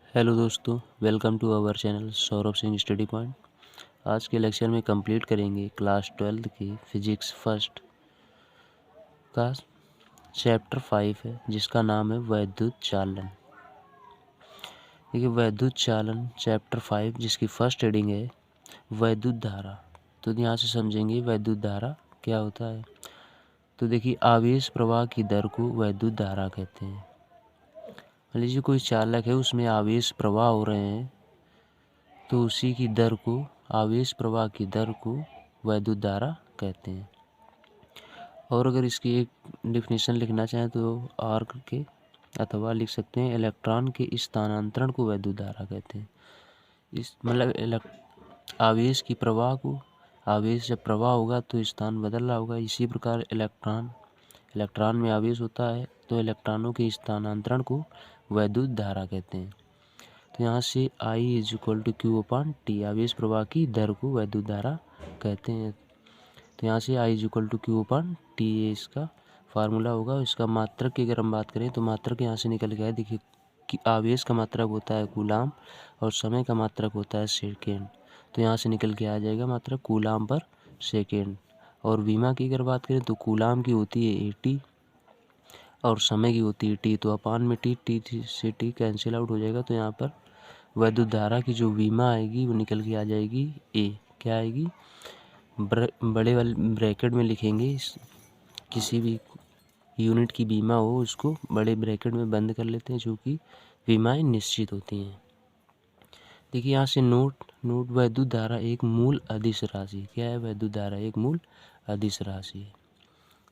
Hello दोस्तों, welcome to our channel Saurabh Singh study point. आज के लेक्चर में कंप्लीट करेंगे क्लास 12 की फिजिक्स फर्स्ट का चैप्टर 5 है, जिसका नाम है वैद्युत चालन। देखिए, वैद्युत चालन चैप्टर 5 जिसकी फर्स्ट हेडिंग है वैद्युत धारा। तो यहाँ से समझेंगे वैद्युत धारा क्या होता है। तो देखिए, आवेश प्रवाह की दर को वैद्युत धारा कहते हैं। मान लीजिए कोई चालक है, उसमें आवेश प्रवाह हो रहे हैं, तो उसी की दर को, आवेश प्रवाह की दर को वैद्युत धारा कहते हैं। और अगर इसकी एक डिफिनीशन लिखना चाहें तो आर्क के अथवा लिख सकते हैं इलेक्ट्रॉन के स्थानांतरण को वैद्युत धारा कहते हैं। इस मतलब आवेश की प्रवाह को, आवेश जब प्रवाह होगा तो स्थान बदल रहा होगा। इसी प्रकार इलेक्ट्रॉन में आवेश होता है तो इलेक्ट्रॉनों के स्थानांतरण को वैद्युत धारा कहते हैं। तो यहाँ से I = Q/T, आवेश प्रवाह की दर को वैद्युत धारा कहते हैं। तो यहाँ से I = Q/T इसका फार्मूला होगा। इसका मात्रक की अगर हम बात करें तो मात्रक यहाँ से निकल गया है। देखिए कि आवेश का मात्रक होता है कूलाम और समय का मात्रक होता है सेकेंड। तो यहाँ से निकल के आ जाएगा मात्रक कूलाम पर सेकेंड। और विमा की अगर बात करें तो कूलाम की होती है AT और समय की होती है T। तो अपान में T से T कैंसिल आउट हो जाएगा। तो यहाँ पर वैद्युत धारा की जो विमा आएगी वो निकल के आ जाएगी A। क्या आएगी, बड़े वाले ब्रैकेट में लिखेंगे। किसी भी यूनिट की विमा हो उसको बड़े ब्रैकेट में बंद कर लेते हैं, जो कि विमाएं निश्चित होती हैं। देखिए यहाँ से नोट वैद्युत धारा एक मूल अदिश राशि। क्या है, वैद्युत धारा एक मूल अदिश राशि है।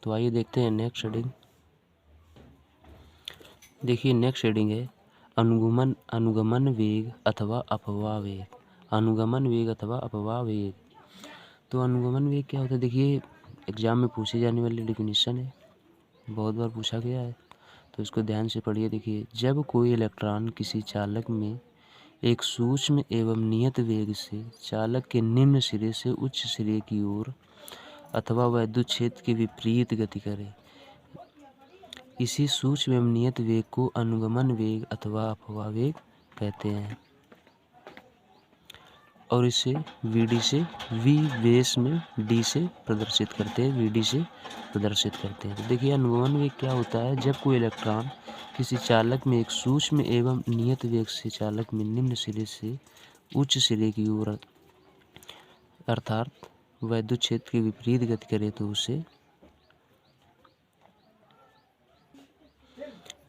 तो आइए देखते हैं नेक्स्ट हेडिंग। देखिए नेक्स्ट हेडिंग है अनुगमन वेग अथवा अपवाह वेग। अनुगमन वेग अथवा अपवाह वेग। तो अनुगमन वेग क्या होता है, देखिए एग्जाम में पूछी जाने वाली डेफिनेशन है, बहुत बार पूछा गया है, तो इसको ध्यान से पढ़िए। देखिए, जब कोई इलेक्ट्रॉन किसी चालक में एक सूक्ष्म एवं नियत वेग से चालक के निम्न सिरे से उच्च सिरे की ओर अथवा वैद्युत क्षेत्र के विपरीत गति करे, इसी सूक्ष्म एवं नियत वेग को अनुगमन वेग अथवा अपवाह वेग कहते हैं। और इसे VD से V बेस में D से प्रदर्शित करते हैं, VD से प्रदर्शित करते हैं। तो देखिए अनुगमन वेग क्या होता है, जब कोई इलेक्ट्रॉन किसी चालक में एक सूक्ष्म एवं नियत वेग से चालक में निम्न सिरे से उच्च सिरे की ओर अर्थात वैद्युत क्षेत्र के विपरीत गति करे तो उसे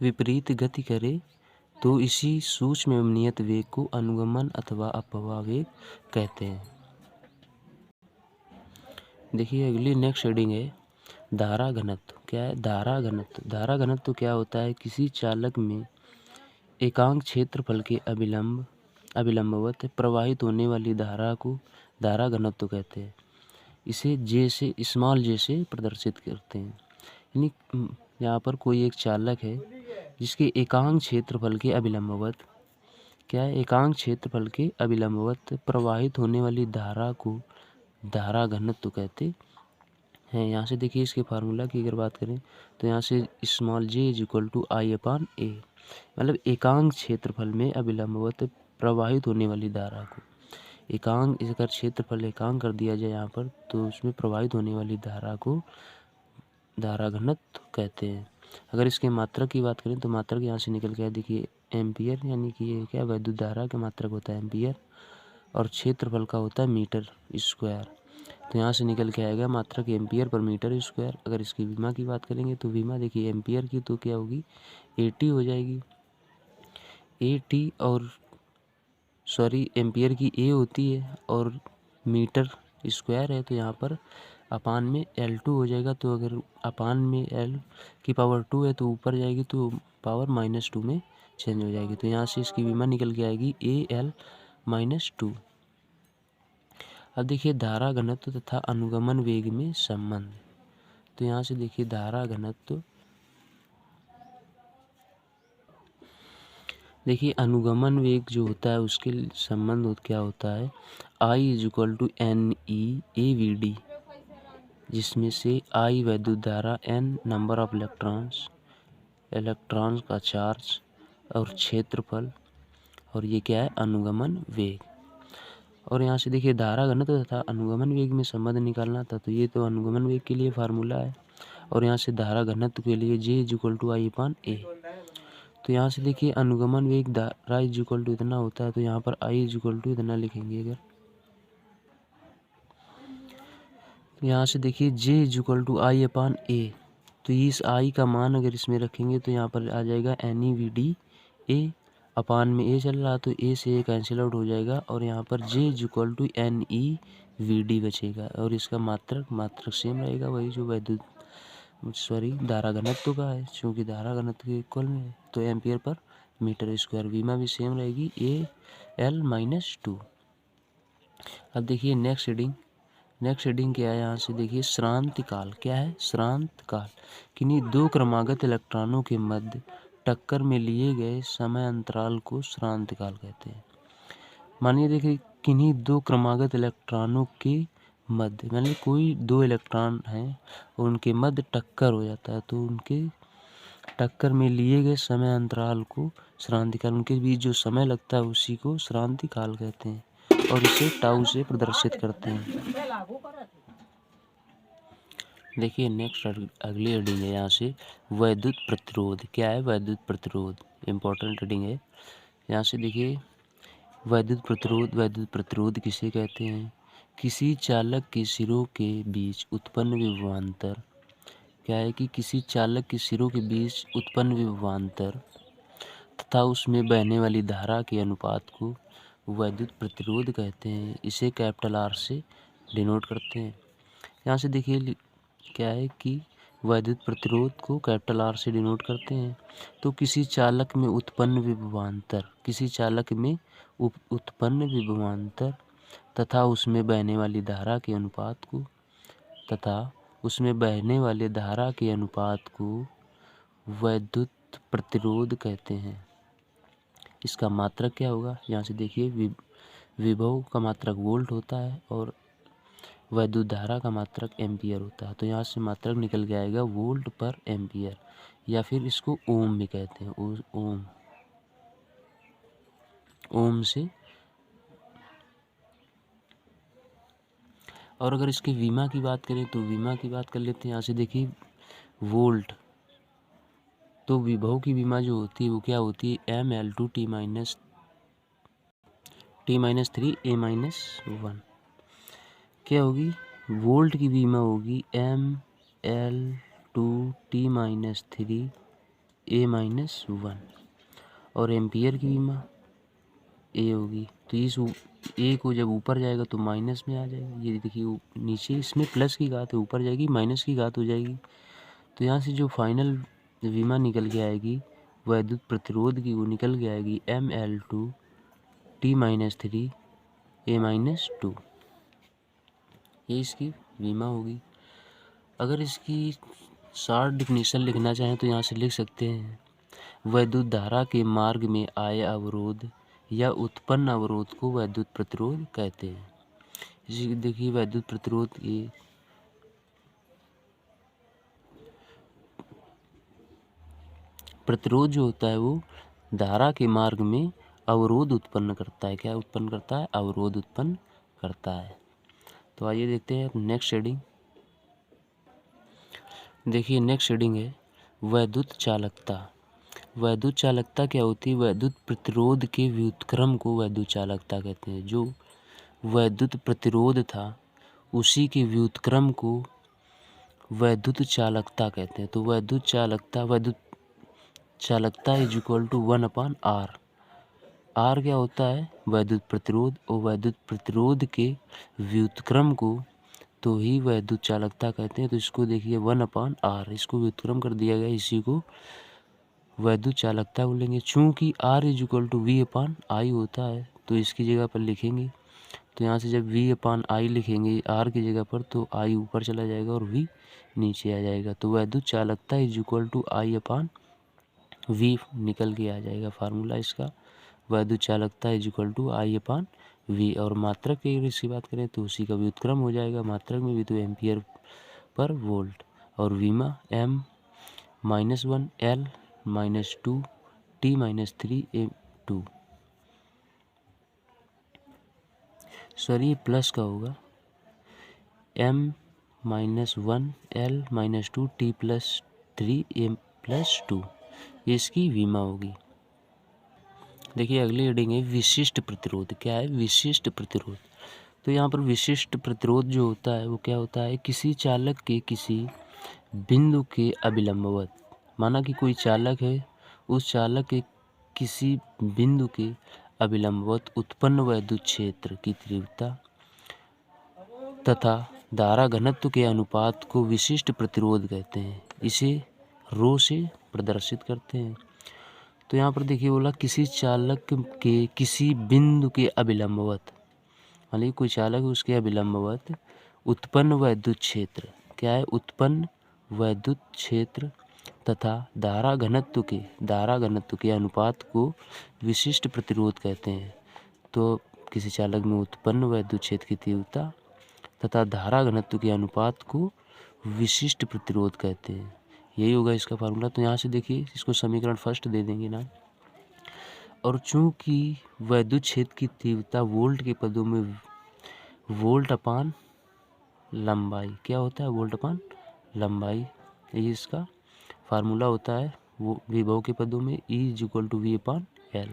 विपरीत गति करे तो इसी सूक्ष्म एवं नियत वेग को अनुगमन अथवा अपवाह वेग कहते हैं। देखिए अगली नेक्स्ट हेडिंग है धारा घनत्व। क्या है, धारा घनत्व। धारा घनत्व क्या होता है, किसी चालक में एकांक क्षेत्रफल के अभिलंबवत प्रवाहित होने वाली धारा को धारा घनत्व कहते हैं। इसे J से स्मॉल j से प्रदर्शित करते हैं। यानी यहाँ पर कोई एक चालक है जिसके एकांक क्षेत्रफल के अभिलंबवत, क्या है, एकांक क्षेत्रफल के अभिलंबवत प्रवाहित होने वाली धारा को धारा घनत्व कहते हैं। यहाँ से देखिए इसके फार्मूला की अगर बात करें तो यहाँ से स्मॉल j = I/A, मतलब एकांक क्षेत्रफल में अभिलंबवत प्रवाहित होने वाली धारा को, एकांक इसका क्षेत्रफल एकांक कर दिया जाए यहाँ पर, तो उसमें प्रवाहित होने वाली धारा को धारा घनत्व कहते हैं। अगर इसके मात्रक की बात करें तो मात्रक यहाँ से निकल गया, देखिए एम्पियर, यानी कि ये क्या, वैद्युत धारा का मात्रक होता है एम्पियर और क्षेत्रफल का होता है मीटर स्क्वायर। तो यहाँ से निकल के आएगा मात्रक एम्पियर पर मीटर स्क्वायर। अगर इसकी विमा की बात करेंगे तो विमा देखिए एम्पियर की तो क्या होगी, AT हो जाएगी, AT और सॉरी एम्पियर की A होती है और मीटर स्क्वायर है तो यहाँ पर अपान में L2 हो जाएगा। तो अगर अपान में L की पावर 2 है तो ऊपर जाएगी तो पावर -2 में चेंज हो जाएगी। तो यहाँ से इसकी विमा निकल के आएगी AL-2। अब देखिए धारा घनत्व तथा अनुगमन वेग में संबंध। तो यहाँ से देखिए धारा घनत्व, देखिए अनुगमन वेग जो होता है उसके संबंध क्या होता है, I = NE/AVD, जिसमें से I वैद्युत धारा, N नंबर ऑफ इलेक्ट्रॉन्स का चार्ज और क्षेत्रफल और ये क्या है, अनुगमन वेग। और यहाँ से देखिए धारा घनत्व तथा अनुगमन वेग में संबंध निकालना था, तो ये तो अनुगमन वेग के लिए फार्मूला है। और यहाँ से धारा घनत्व के लिए J = I/A। तो यहाँ से देखिए अनुगमन वेग धारा = इतना होता है, तो यहाँ पर I = इतना लिखेंगे। अगर तो यहाँ से देखिए J = I/A, तो इस I का मान अगर इसमें रखेंगे तो यहाँ पर आ जाएगा NEVD/A। अपान में A चल रहा तो A से A कैंसिल आउट हो जाएगा और यहाँ पर J = NEVD बचेगा। और इसका मात्रक सेम रहेगा, वही जो धारा घनत्व का है, क्योंकि धारा घनत्व के इक्वल में है, तो एम्पियर पर मीटर स्क्वायर। विमा भी सेम रहेगी, AL-2। अब देखिए नेक्स्ट हेडिंग क्या है, यहाँ से देखिए श्रांति काल। क्या है, श्रांति काल। किन्हीं दो क्रमागत इलेक्ट्रॉनों के मध्य टक्कर में लिए गए समय अंतराल को श्रांति काल कहते हैं। मानिए देखिए किन्हीं दो क्रमागत इलेक्ट्रॉनों के मध्य, मतलब कोई दो इलेक्ट्रॉन हैं और उनके मध्य टक्कर हो जाता है, तो उनके टक्कर में लिए गए समय अंतराल को श्रांति काल, उनके बीच जो समय लगता है उसी को श्रांति काल कहते हैं और इसे टाउ से प्रदर्शित करते हैं। देखिए नेक्स्ट अगली हेडिंग है यहाँ से वैद्युत प्रतिरोध। क्या है, वैद्युत प्रतिरोध इम्पोर्टेंट हेडिंग है। यहाँ से देखिए वैद्युत प्रतिरोध किसे कहते हैं, किसी चालक के सिरों के बीच उत्पन्न विभवांतर। क्या है कि किसी चालक के सिरों के बीच उत्पन्न विभवांतर तथा उसमें बहने वाली धारा के अनुपात को वैद्युत प्रतिरोध कहते हैं। इसे कैपिटल R से डिनोट करते हैं। यहाँ से देखिए क्या है कि वैद्युत प्रतिरोध को कैपिटल R से डिनोट करते हैं। तो किसी चालक में उत्पन्न विभवांतर तथा उसमें बहने वाली धारा के अनुपात को वैद्युत प्रतिरोध कहते हैं। इसका मात्रक क्या होगा, यहाँ से देखिए विभव का मात्रक वोल्ट होता है और वैद्युत धारा का मात्रक एम्पियर होता है। तो यहाँ से मात्रक निकल के आएगा वोल्ट पर एम्पियर, या फिर इसको ओम भी कहते हैं। ओम से। और अगर इसके विमा की बात करें तो विमा की बात कर लेते हैं। यहाँ से देखिए वोल्ट, तो विभव की विमा जो होती है वो क्या होती है, ML2 T-3 A-1। क्या होगी, वोल्ट की विमा होगी ML2 T-3 A-1 और एम्पियर की विमा A होगी। तो इस A को जब ऊपर जाएगा तो माइनस में आ जाएगा। ये देखिए नीचे इसमें प्लस की घात है, ऊपर जाएगी माइनस की घात हो जाएगी। तो यहाँ से जो फाइनल विमा निकल के आएगी वैद्युत प्रतिरोध की, वो निकल के आएगी ML2 T-3 A-2। ये इसकी विमा होगी। अगर इसकी शॉर्ट डिफिनीशन लिखना चाहें तो यहाँ से लिख सकते हैं, वैद्युत धारा के मार्ग में आए अवरोध या उत्पन्न अवरोध को वैद्युत प्रतिरोध कहते हैं। इसी देखिए वैद्युत प्रतिरोध, ये प्रतिरोध जो होता है वो धारा के मार्ग में अवरोध उत्पन्न करता है। क्या उत्पन्न करता है, अवरोध उत्पन्न करता है। तो आइए देखते हैं नेक्स्ट हेडिंग। देखिए नेक्स्ट हेडिंग है वैद्युत चालकता। वैद्युत चालकता क्या होती है, वैद्युत प्रतिरोध के व्युत्क्रम को वैद्युत चालकता कहते हैं। जो वैद्युत प्रतिरोध था उसी के व्युत्क्रम को वैद्युत चालकता कहते हैं। तो वैद्युत चालकता = 1/R। R क्या होता है, वैद्युत प्रतिरोध, और वैद्युत प्रतिरोध के व्युत्क्रम को तो ही वैद्युत चालकता कहते हैं। तो इसको देखिए 1/R, इसको व्युत्क्रम कर दिया गया, इसी को वैद्युत चालकता बोलेंगे। चूँकि R = V/I होता है तो इसकी जगह पर लिखेंगे, तो यहाँ से जब V/I लिखेंगे R की जगह पर तो I ऊपर चला जाएगा और V नीचे आ जाएगा। तो वैद्युत चालकता = I/V निकल के आ जाएगा फार्मूला इसका। वैद्युत चालकता I/V, और मात्रक की अगर इसकी बात करें तो उसी का व्युत्क्रम हो जाएगा। मात्रक में भी तो एम्पियर पर वोल्ट, और विमा M-1 L-2 T-3 A-2। Sorry ये प्लस का होगा, m-1l-2t+3m+2, ये इसकी विमा होगी। देखिए अगली हेडिंग है विशिष्ट प्रतिरोध। क्या है? विशिष्ट प्रतिरोध। तो यहाँ पर विशिष्ट प्रतिरोध जो होता है वो क्या होता है? किसी चालक के किसी बिंदु के अभिलंबवत, माना कि कोई चालक है, उस चालक के किसी बिंदु के अभिलंबवत उत्पन्न वैद्युत क्षेत्र की तीव्रता तथा धारा घनत्व के अनुपात को विशिष्ट प्रतिरोध कहते हैं। इसे रो से प्रदर्शित करते हैं। तो यहाँ पर देखिए बोला किसी चालक के किसी बिंदु के अभिलंबवत, मान कोई चालक है उसके अभिलंबवत उत्पन्न वैद्युत क्षेत्र, क्या है? उत्पन्न वैद्युत क्षेत्र तथा धारा घनत्व के अनुपात को विशिष्ट प्रतिरोध कहते हैं। तो किसी चालक में उत्पन्न वैद्युत क्षेत्र की तीव्रता तथा धारा घनत्व के अनुपात को विशिष्ट प्रतिरोध कहते हैं। यही होगा इसका फार्मूला। तो यहाँ से देखिए इसको समीकरण फर्स्ट दे देंगे ना। और चूंकि वैद्युत क्षेत्र की तीव्रता वोल्ट के पदों में वोल्ट अपान लंबाई, क्या होता है? वोल्ट अपान लंबाई, ये इसका फार्मूला होता है। वो विभव के पदों में E=V/L।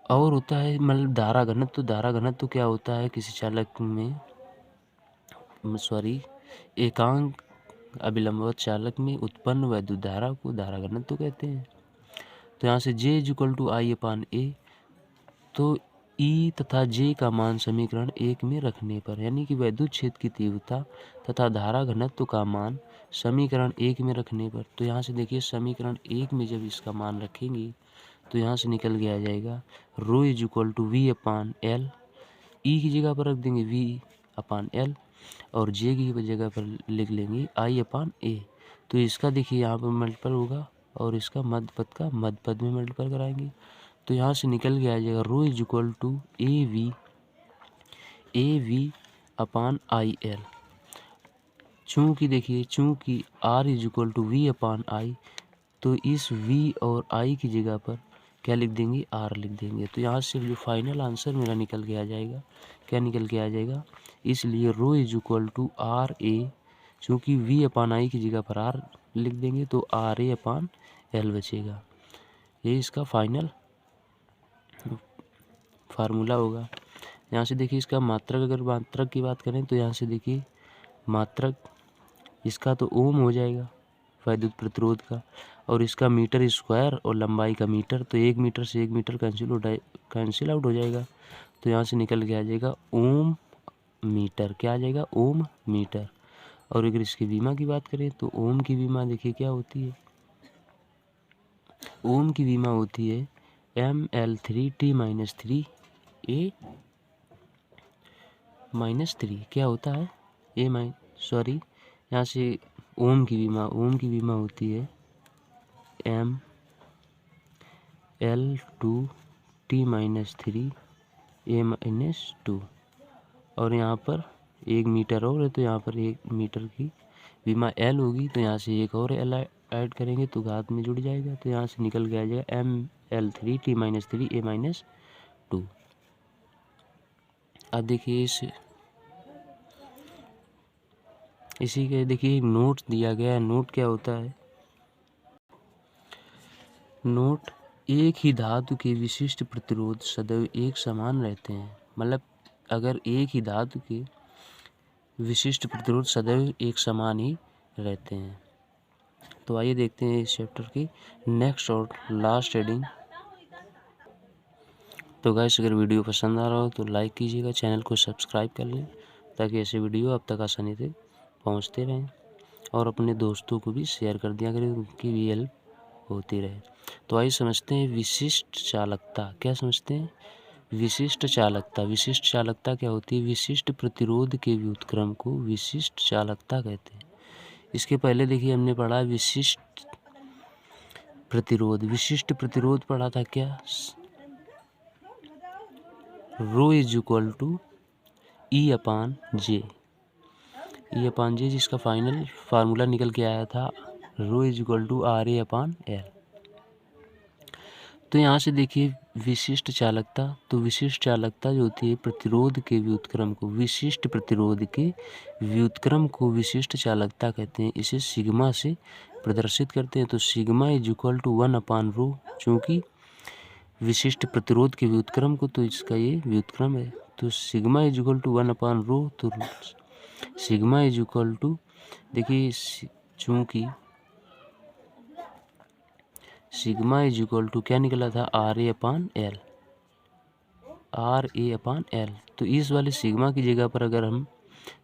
और होता है मतलब धारा घनत्व। तो धारा घनत्व क्या होता है? किसी चालक में एकांक अभिलंबवत चालक में उत्पन्न वैद्युत धारा को धारा घनत्व कहते हैं। तो यहाँ से J=I/A। तो E तथा J का मान समीकरण 1 में रखने पर, यानी कि वैद्युत क्षेत्र की तीव्रता तथा धारा घनत्व का मान समीकरण 1 में रखने पर, तो यहाँ से देखिए समीकरण 1 में जब इसका मान रखेंगे तो यहाँ से निकल के आ जाएगा ρ=V/L। E की जगह पर रख देंगे V/L और J की जगह पर लिख लेंगे I/A। तो इसका देखिए यहाँ पर मल्टीपल होगा और इसका मध्य पद का मध्य पद में मल्टीपल कराएंगे। तो यहाँ से निकल के आ जाएगा ρ=AV/IL। चूँकि देखिए चूँकि R=V/I, तो इस V और I की जगह पर क्या लिख देंगे? R लिख देंगे। तो यहाँ से जो फाइनल आंसर मेरा निकल के आ जाएगा, क्या निकल के आ जाएगा? इसलिए ρ=RA, चूँकि V/I की जगह पर R लिख देंगे तो RA/L बचेगा। ये इसका फाइनल फार्मूला होगा। यहाँ से देखिए इसका मात्रक, अगर मात्रक की बात करें तो यहाँ से देखिए मात्रक इसका तो ओम हो जाएगा वैद्युत प्रतिरोध का, और इसका मीटर स्क्वायर और लंबाई का मीटर, तो 1 मीटर से 1 मीटर कैंसिल आउट हो जाएगा। तो यहाँ से निकल के आ जाएगा ओम मीटर। क्या आ जाएगा? ओम मीटर। और अगर इसकी विमा की बात करें तो ओम की विमा देखिए क्या होती है? ओम की विमा होती है ml3t-3A-3। क्या होता है? यहाँ से ओम की विमा होती है ml2t-3A-2। और यहाँ पर 1 मीटर और है तो यहाँ पर 1 मीटर की विमा L होगी, तो यहाँ से एक और L ऐड करेंगे तो घात में जुड़ जाएगा। तो यहाँ से निकल के आ जाएगा ml3t-3A-2। अब देखिए इसी के देखिए नोट दिया गया है। नोट क्या होता है? नोट एक ही धातु के विशिष्ट प्रतिरोध सदैव एक समान रहते हैं। मतलब अगर एक ही धातु के विशिष्ट प्रतिरोध सदैव एक समान ही रहते हैं। तो आइए देखते हैं इस चैप्टर की नेक्स्ट और लास्ट हेडिंग। तो गाइस अगर वीडियो पसंद आ रहा हो तो लाइक कीजिएगा, चैनल को सब्सक्राइब कर लें ताकि ऐसे वीडियो अब तक आसानी से पहुंचते रहें, और अपने दोस्तों को भी शेयर कर दिया करें, उनकी भी हेल्प होती रहे। तो आइए समझते हैं विशिष्ट चालकता। क्या समझते हैं? विशिष्ट चालकता। विशिष्ट चालकता क्या होती है? विशिष्ट प्रतिरोध के व्युत्क्रम को विशिष्ट चालकता कहते हैं। इसके पहले देखिए हमने पढ़ा विशिष्ट प्रतिरोध। विशिष्ट प्रतिरोध पढ़ा था क्या? ρ=E/J। E/J जिसका फाइनल फार्मूला निकल के आया था ρ=RA/L। तो यहाँ से देखिए विशिष्ट चालकता, तो विशिष्ट चालकता जो होती है प्रतिरोध के व्युत्क्रम को, विशिष्ट प्रतिरोध के व्युत्क्रम को विशिष्ट चालकता कहते हैं। इसे सिग्मा से प्रदर्शित करते हैं। तो सिग्मा इज इक्वल टू 1/ρ, चूँकि विशिष्ट प्रतिरोध के व्युत्क्रम को, तो इसका ये व्युत्क्रम है। तो सिग्मा इज इक्वल टू 1/ρ, तो सिग्मा इज इक्वल टू, देखिए चूँकि सिग्मा इज इक्वल टू क्या निकला था, RA/L, RA/L। तो इस वाले सिग्मा की जगह पर अगर हम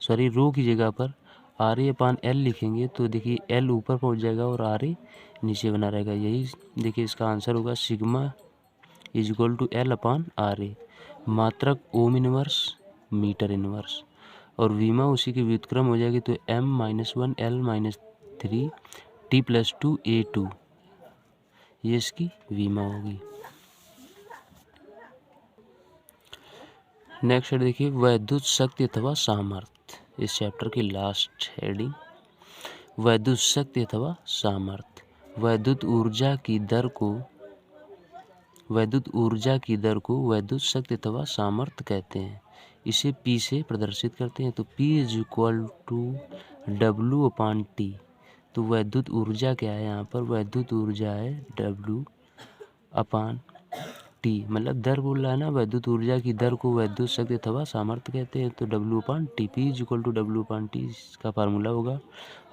रो की जगह पर RA/L लिखेंगे तो देखिए L ऊपर पहुंच जाएगा और RA नीचे बना रहेगा। यही देखिए इसका आंसर होगा sigma is equal to L/RA। मात्रक ओम इनवर्स, मीटर इनवर्स, और वीमा उसी की व्युत्क्रम हो जाएगी। तो M-1 L-3 T+2 A2, ये इसकी वीमा होगी। नेक्स्ट देखिए वैद्युत शक्ति अथवा सामर्थ्य, इस चैप्टर की लास्ट हेडिंग वैद्युत शक्ति अथवा सामर्थ्य। वैद्युत ऊर्जा की दर को वैद्युत शक्ति अथवा सामर्थ्य कहते हैं। इसे P से प्रदर्शित करते हैं। तो P is equal to W/T। तो वैद्युत ऊर्जा क्या है, यहाँ पर वैद्युत ऊर्जा है W/T, मतलब दर बोल रहा है ना, वैद्युत ऊर्जा की दर को वैद्युत शक्ति अथवा सामर्थ्य कहते हैं। तो W/T, P is equal to W/T इसका फार्मूला होगा।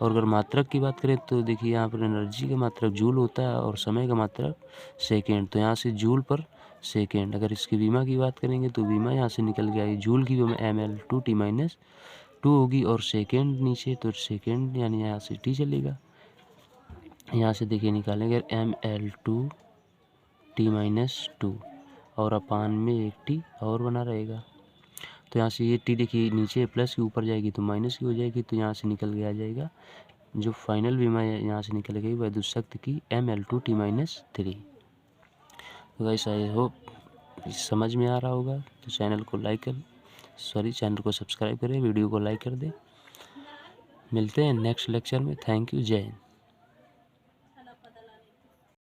और अगर मात्रक की बात करें तो देखिए यहाँ पर एनर्जी का मात्रक जूल होता है और समय का मात्रक सेकेंड। तो यहाँ से जूल पर सेकेंड। अगर इसकी वीमा की बात करेंगे तो वीमा यहाँ से निकल के आई, जूल की वीमा mL/T-2 होगी, और सेकेंड नीचे तो सेकेंड यानी यहाँ से T चलेगा। यहाँ से देखिए निकालेंगे mL/T-2 और अपान में एक T और बना रहेगा। तो यहाँ से ये T देखिए नीचे प्लस के ऊपर जाएगी तो माइनस की हो जाएगी। तो यहाँ से निकल के आ जाएगा जो फाइनल वीमा यहाँ से निकल गई वैद्युत शक्ति की mL/T-3। तो गाइस आई होप समझ में आ रहा होगा। तो चैनल को सब्सक्राइब करें, वीडियो को लाइक कर दें। मिलते हैं नेक्स्ट लेक्चर में। थैंक यू, जय हिंद।